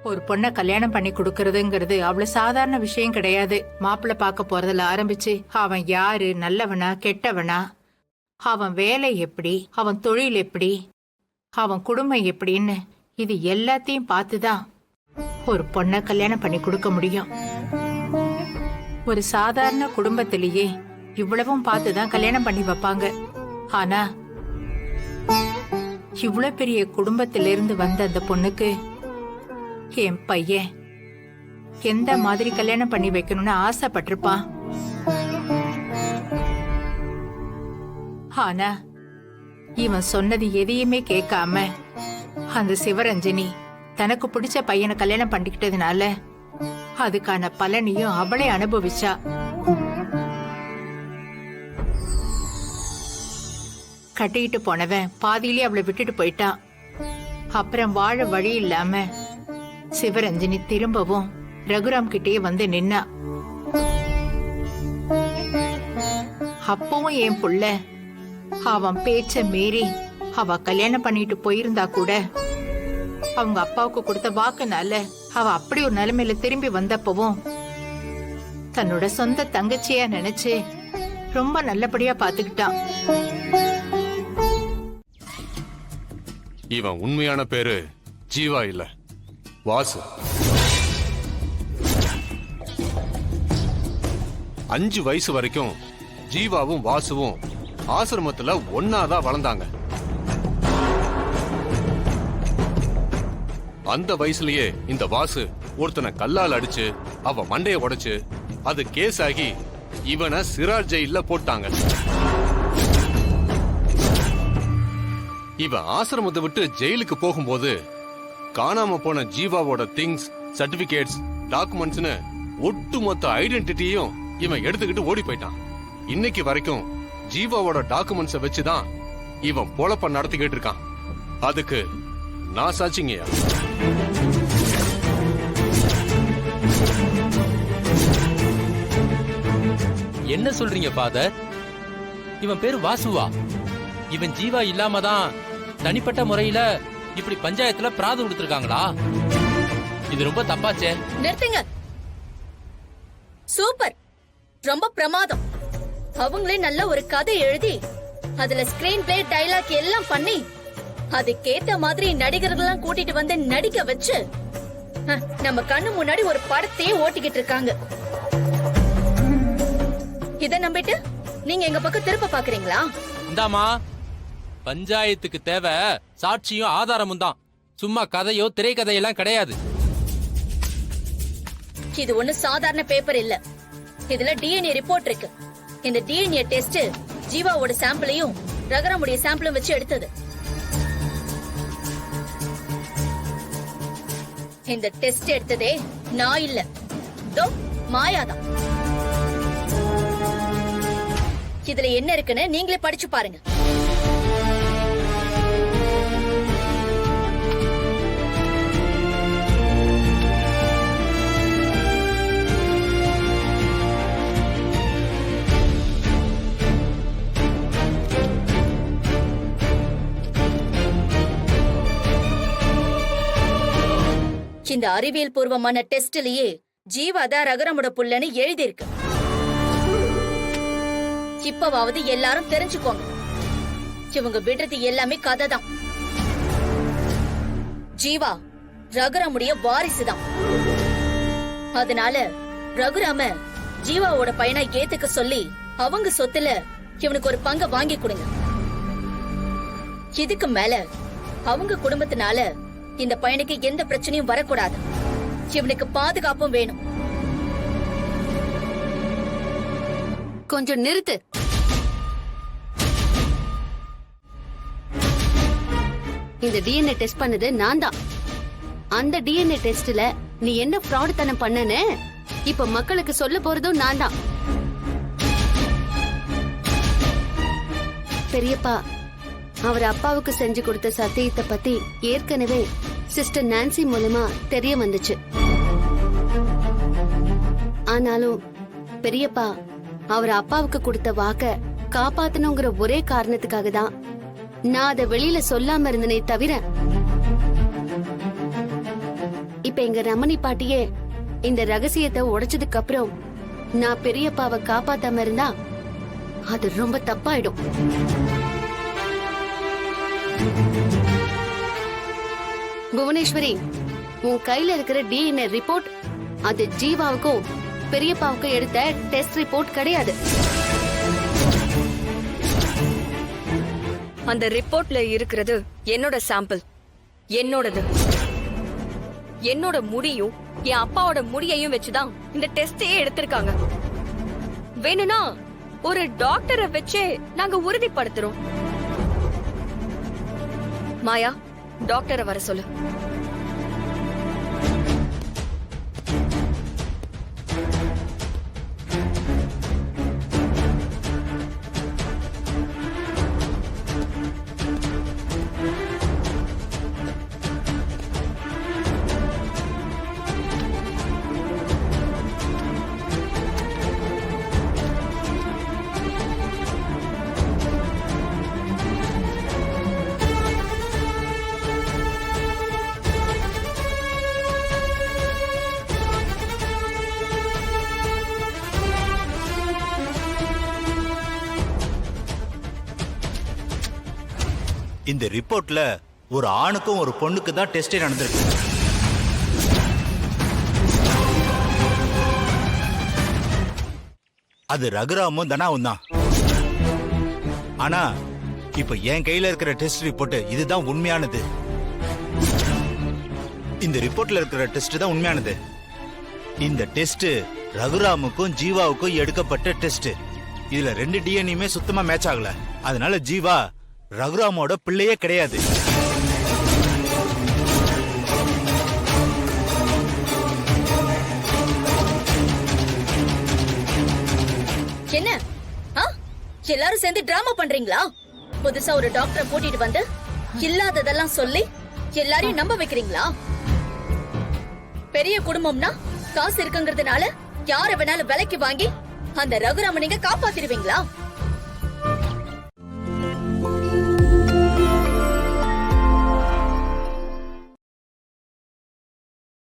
ஒரு பொண்ண கல்யாணம் பண்ணி கொடுக்கறதுங்கிறது அவ்வளவு சாதாரண விஷயம் கிடையாது. மாப்பிள்ளை பார்க்க போறதுல ஆரம்பிச்சு அவன் யாரு, நல்லவனா கெட்டவனா, அவன் வேலை எப்படி, அவன் தொழில் எப்படி, அவன் குடும்பம் எப்படின்னு இது எல்லாத்தையும் பார்த்துதான் ஒரு பொண்ண கல்யாணம் பண்ணி கொடுக்க முடியும். ஒரு சாதாரண குடும்பத்திலேயே இவ்வளவும் பார்த்துதான் கல்யாணம் பண்ணி வைப்பாங்க. ஆனா இவ்வளவு பெரிய குடும்பத்திலிருந்து வந்த அந்த பொண்ணுக்கு என் பையன் எந்த மாதிரி கல்யாணம் பண்ணி வைக்கணும்னு ஆசைப்பட்டிருப்பான். ஆனா இவன் சொன்னது எதையுமே கேட்காம அந்த சிவரஞ்சனி தனக்கு பிடிச்ச பையனை கல்யாணம் பண்ணிக்கிட்டதுனால அதுக்கான பலனையும் அவளே அனுபவிச்சா. கட்டிக்கிட்டு போனவன் பாதியிலே அவளை விட்டுட்டு போயிட்டான். அப்புறம் வாழ வழி இல்லாம சிவரஞ்சனி திரும்பவும் ரகுராம் கிட்டே வந்து நின்னா. அப்பவும் என் புள்ள அவன் பேச்ச மீறி அவ கல்யாணம் பண்ணிட்டு போயிருந்தா கூட அவங்க அப்பாவுக்கு கொடுத்த வாக்குனால அவ அப்படி ஒரு நிலைமையில திரும்பி வந்தப்பவும் தன்னோட சொந்த தங்கச்சியா நினைச்சு ரொம்ப நல்லபடியா பாத்துக்கிட்டான். இவன் உண்மையான பேரு ஜீவா இல்ல, வாசு. 5 வயசு வரைக்கும் ஜீவாவும் வாசுவும் ஆசிரமத்துல ஒன்னாதான் வளர்ந்தாங்க. அந்த வயசுலயே இந்த வாசு ஒருத்தனை கல்லால் அடிச்சு அவ மண்டைய உடைச்சு அது கேஸ் ஆகி இவனை சிறார் ஜெயில போட்டாங்க. இவன் ஆசிரமத்தை விட்டு ஜெயிலுக்கு போகும்போது காணாம போன ஜீவாவோட திங்ஸ், சர்டிபிகேட்ஸ், டாக்குமெண்ட்ஸ்னு ஒட்டுமொத்த ஐடென்டிட்டியும் இவன் எடுத்துக்கிட்டு ஓடி போயிட்டான். இன்னைக்கு வரைக்கும் ஜீவாவோட டாக்குமெண்ட்ஸை வச்சுதான் இவன் பொழப்ப நடத்திக்கிட்டு இருக்கான். அதுக்கு நான் சாட்சிங்கயா. என்ன சொல்றீங்க ஃபாதர்? இவன் பேரு வாசுவா? இவன் ஜீவா இல்லாம தான் தனிப்பட்ட முறையில இப்படி பஞ்சாயத்துல பிராது கொடுத்திருக்காங்களா? இது ரொம்ப தப்பாச்சே. நிறுத்துங்க. சூப்பர், ரொம்ப பிரமாதம். அவங்களே நல்ல ஒரு கதை எழுதி அதுல ஸ்கிரீன் பிளே, டைலாக் எல்லாம் பண்ணி அதுக்கேத்த மாதிரி நடிகர்கள்லாம் கூட்டிட்டு வந்து நடிக்க வச்சு நம்ம கண்ணு முன்னாடி ஒரு படத்தையே ஓட்டிக்கிட்டு இருக்காங்க. இத நம்பிட்டு நீங்க எங்க பக்கம் திருப்ப பாக்குறீங்களா? இந்தாமா, பஞ்சாயத்துக்கு தேவை சாட்சியும் ஆதாரமும் தான், சும்மா கதையோ திரைக்கதையெல்லாம் கிடையாது. இது ஒண்ணு சாதாரண பேப்பர் இல்ல, இதுல டிஎன்ஏ ரிப்போர்ட் இருக்கு. இந்த டிஎன்ஏ டெஸ்ட் ஜீவாவோட சாம்பிளையும் ரகுராமுடைய சாம்பிளும் வச்சு எடுத்தது. இந்த டெஸ்ட் எடுத்ததே நான் இல்ல, தோ மாயாதான். இதுல என்ன இருக்குன்னு நீங்களே படிச்சு பாருங்க. இந்த அறிவியல் பூர்வமான டெஸ்ட்லயே ஜீவாதா ரகுராமோட புள்ளன்னு எழுதியிருக்கு. இப்பவாவது எல்லாரும் தெரிஞ்சுக்கோங்க, இவங்க விடுறது எல்லாமே கதை தான். ஜீவா ரகுராமுடைய வாரிசுதான். அதனால ரகுராம ஜீவாவோட பையனா ஏத்துக்க சொல்லி அவங்க சொத்துல இவனுக்கு ஒரு பங்கை வாங்கி கொடுங்க. இதுக்கு மேல அவங்க குடும்பத்தினால இந்த பையனுக்கு எந்த பிரச்சனையும் வரக்கூடாது. இவனுக்கு பாதுகாப்பும் வேணும். கொஞ்சம் நிறுத்து. இந்த டிஎன்ஏ டெஸ்ட் பண்ணது நான் தான். அந்த டிஎன்ஏ டெஸ்ட்ல நீ என்ன ஃப்ராட் தனம் பண்ணனே இப்ப மக்களுக்கு சொல்ல போறதும் நான் தான். பெரியப்பா அவர் அப்பாவுக்கு செஞ்சு கொடுத்த சத்தியத்தை பத்தி ஏற்கனவே சிஸ்டர் நான்சி மூலமா தெரிய வந்துச்சு. ஆனாலும் பெரியப்பா அவர் அப்பாவுக்கு கொடுத்த வாக்க காப்பாத்தணுங்கிற ஒரே காரணத்துக்காக தான் நான் அதை வெளியில சொல்லாம இருந்தனே தவிர இப்ப எங்க ரமணி பாட்டியே இந்த ரகசியத்தை உடைச்சதுக்கு அப்புறம் நான் பெரியப்பாவை காப்பாத்தாம இருந்தா அது ரொம்ப தப்பாயிடும். புவனேஸ்வரி, உன் கையில இருக்கிற டிஎன்ஏ ரிப்போர்ட் அது ஜீவாவுக்கும் பெரியப்பாவுக்கும் எடுத்த டெஸ்ட் ரிப்போர்ட் கிடையாது. அந்த ரிப்போர்ட்ல இருக்கிறது என்னோட சாம்பிள், என்னோடது. என்னோட முடியும் என் அப்பாவோட முடியையும் வச்சுதான் இந்த டெஸ்டையே எடுத்திருக்காங்க. வேணும்னா ஒரு டாக்டரை வச்சே நாங்க உறுதிப்படுத்துறோம். மாயா, டாக்டரை வர சொல்லு. இந்த ரிப்போர்ட்ல ஒரு ஆணுக்கும் ஒரு பொண்ணுக்கு தான் டெஸ்டே நடந்திருக்கு. அது ரகுராமும் தனாவும் தான். ஆனா இப்ப என் கையில இருக்கிற டெஸ்ட் ரிப்போர்ட் இதுதான் உண்மையானது. இந்த ரிப்போர்ட்ல இருக்கிற டெஸ்ட் தான் உண்மையானது. இந்த டெஸ்ட் ரகுராமுக்கும் ஜீவாவுக்கும் எடுக்கப்பட்ட டெஸ்ட். இதுல 2 டிஎன்ஏமே சுத்தமா மேட்ச் ஆகல. அதனால ஜீவா ரகுராமோட பிள்ளையே கிடையாது. என்ன எல்லாரும் சேர்ந்து டிராமா பண்றீங்களா? புதுசா ஒரு டாக்டரை கூட்டிட்டு வந்து இல்லாததெல்லாம் சொல்லி எல்லாரையும் நம்ப வைக்கிறீங்களா? பெரிய குடும்பம்னா காசு இருக்குங்கிறதுனால யார வேணாலும் விலைக்கு வாங்கி அந்த ரகுராம நீங்க காப்பாத்திடுவீங்களா?